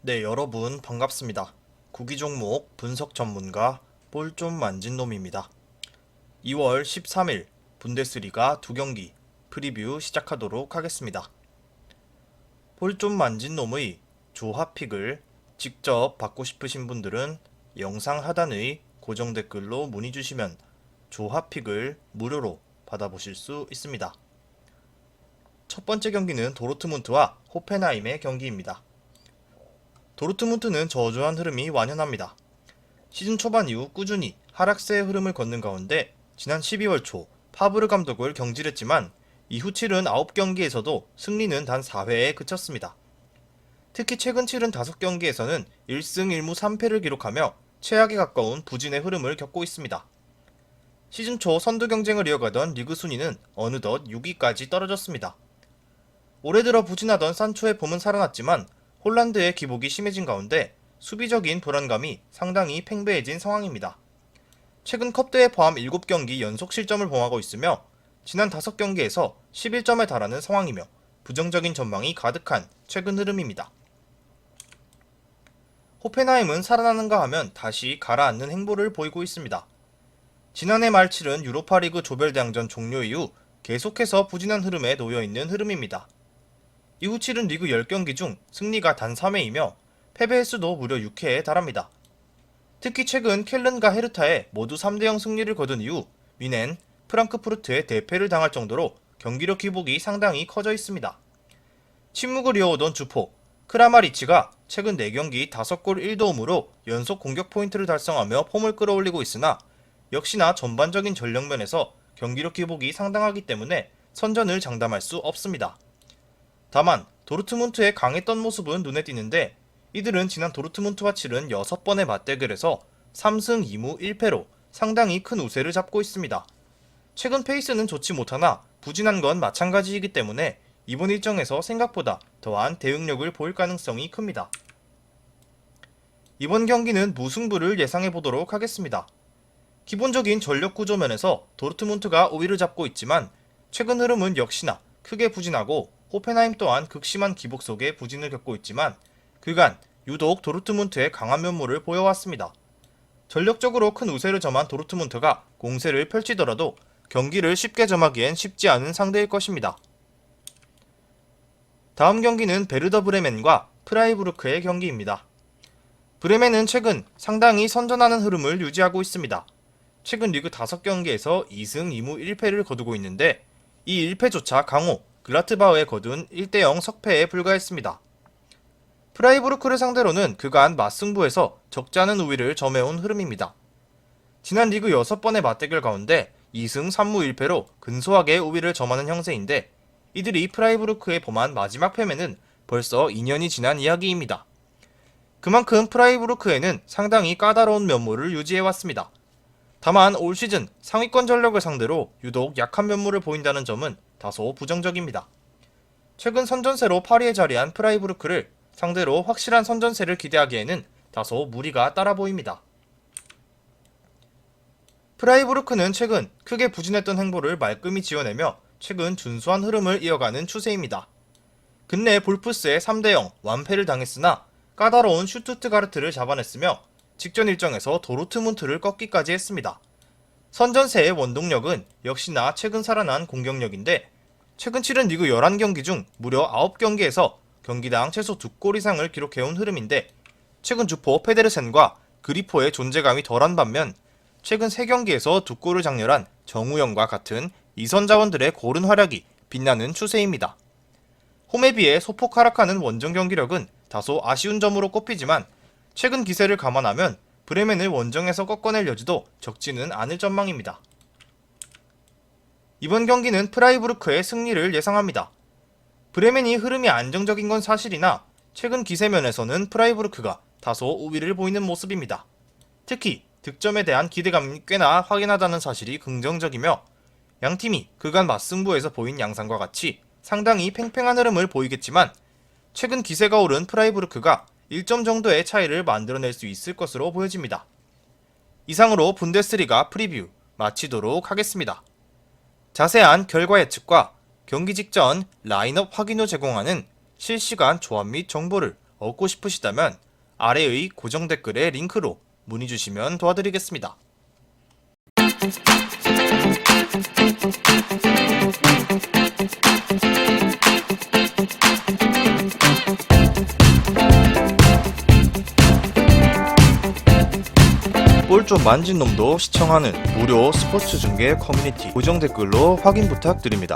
네, 여러분 반갑습니다. 구기 종목 분석 전문가 볼 좀 만진 놈입니다. 2월 13일 분데스리가 2경기 프리뷰 시작하도록 하겠습니다. 볼 좀 만진 놈의 조합픽을 직접 받고 싶으신 분들은 영상 하단의 고정 댓글로 문의 주시면 조합픽을 무료로 받아보실 수 있습니다. 첫 번째 경기는 도르트문트와 호펜하임의 경기입니다. 도르트문트는 저조한 흐름이 완연합니다. 시즌 초반 이후 꾸준히 하락세의 흐름을 걷는 가운데 지난 12월 초 파브르 감독을 경질했지만 이후 치른 9경기에서도 승리는 단 4회에 그쳤습니다. 특히 최근 치른 5경기에서는 1승 1무 3패를 기록하며 최악에 가까운 부진의 흐름을 겪고 있습니다. 시즌 초 선두 경쟁을 이어가던 리그 순위는 어느덧 6위까지 떨어졌습니다. 올해 들어 부진하던 산초의 봄은 살아났지만 홀란드의 기복이 심해진 가운데 수비적인 불안감이 상당히 팽배해진 상황입니다. 최근 컵대회 포함 7경기 연속 실점을 범하고 있으며 지난 5경기에서 11점에 달하는 상황이며 부정적인 전망이 가득한 최근 흐름입니다. 호펜하임은 살아나는가 하면 다시 가라앉는 행보를 보이고 있습니다. 지난해 말 치른 유로파리그 조별대항전 종료 이후 계속해서 부진한 흐름에 놓여있는 흐름입니다. 이후 치른 리그 10경기 중 승리가 단 3회이며 패배 횟수도 무려 6회에 달합니다. 특히 최근 켈른과 헤르타에 모두 3대0 승리를 거둔 이후 뮌헨, 프랑크푸르트에 대패를 당할 정도로 경기력 기복이 상당히 커져 있습니다. 침묵을 이어오던 주포 크라마리치가 최근 4경기 5골 1도움으로 연속 공격 포인트를 달성하며 폼을 끌어올리고 있으나 역시나 전반적인 전력면에서 경기력 기복이 상당하기 때문에 선전을 장담할 수 없습니다. 다만 도르트문트의 강했던 모습은 눈에 띄는데 이들은 지난 도르트문트와 치른 6번의 맞대결에서 3승 2무 1패로 상당히 큰 우세를 잡고 있습니다. 최근 페이스는 좋지 못하나 부진한 건 마찬가지이기 때문에 이번 일정에서 생각보다 더한 대응력을 보일 가능성이 큽니다. 이번 경기는 무승부를 예상해보도록 하겠습니다. 기본적인 전력 구조면에서 도르트문트가 우위를 잡고 있지만 최근 흐름은 역시나 크게 부진하고 호펜하임 또한 극심한 기복 속에 부진을 겪고 있지만 그간 유독 도르트문트의 강한 면모를 보여왔습니다. 전력적으로 큰 우세를 점한 도르트문트가 공세를 펼치더라도 경기를 쉽게 점하기엔 쉽지 않은 상대일 것입니다. 다음 경기는 베르더 브레멘과 프라이부르크의 경기입니다. 브레멘은 최근 상당히 선전하는 흐름을 유지하고 있습니다. 최근 리그 5경기에서 2승 2무 1패를 거두고 있는데 이 1패조차 강호 글라트바흐에 거둔 1대0 석패에 불과했습니다. 프라이부르크를 상대로는 그간 맞승부에서 적지 않은 우위를 점해온 흐름입니다. 지난 리그 6번의 맞대결 가운데 2승 3무 1패로 근소하게 우위를 점하는 형세인데 이들이 프라이부르크에 범한 마지막 패배는 벌써 2년이 지난 이야기입니다. 그만큼 프라이부르크에는 상당히 까다로운 면모를 유지해왔습니다. 다만 올 시즌 상위권 전력을 상대로 유독 약한 면모를 보인다는 점은 다소 부정적입니다. 최근 선전세로 8위에 자리한 프라이부르크를 상대로 확실한 선전세를 기대하기에는 다소 무리가 따라 보입니다. 프라이부르크는 최근 크게 부진했던 행보를 말끔히 지어내며 최근 준수한 흐름을 이어가는 추세입니다. 근래 볼프스에 3대0 완패를 당했으나 까다로운 슈투트가르트를 잡아냈으며 직전 일정에서 도르트문트를 꺾기까지 했습니다. 선전세의 원동력은 역시나 최근 살아난 공격력인데 최근 치른 리그 11경기 중 무려 9경기에서 경기당 최소 2골 이상을 기록해온 흐름인데 최근 주포 페데르센과 그리포의 존재감이 덜한 반면 최근 3경기에서 2골을 장렬한 정우영과 같은 이선 자원들의 고른 활약이 빛나는 추세입니다. 홈에 비해 소폭 하락하는 원정 경기력은 다소 아쉬운 점으로 꼽히지만 최근 기세를 감안하면 브레멘을 원정에서 꺾어낼 여지도 적지는 않을 전망입니다. 이번 경기는 프라이부르크의 승리를 예상합니다. 브레멘이 흐름이 안정적인 건 사실이나 최근 기세면에서는 프라이부르크가 다소 우위를 보이는 모습입니다. 특히 득점에 대한 기대감이 꽤나 확연하다는 사실이 긍정적이며 양팀이 그간 맞승부에서 보인 양상과 같이 상당히 팽팽한 흐름을 보이겠지만 최근 기세가 오른 프라이부르크가 1점 정도의 차이를 만들어낼 수 있을 것으로 보여집니다. 이상으로 분데스리가 프리뷰 마치도록 하겠습니다. 자세한 결과 예측과 경기 직전 라인업 확인 후 제공하는 실시간 조합 및 정보를 얻고 싶으시다면 아래의 고정 댓글에 링크로 문의 주시면 도와드리겠습니다. 볼 좀 만진 놈도 시청하는 무료 스포츠 중계 커뮤니티 고정 댓글로 확인 부탁드립니다.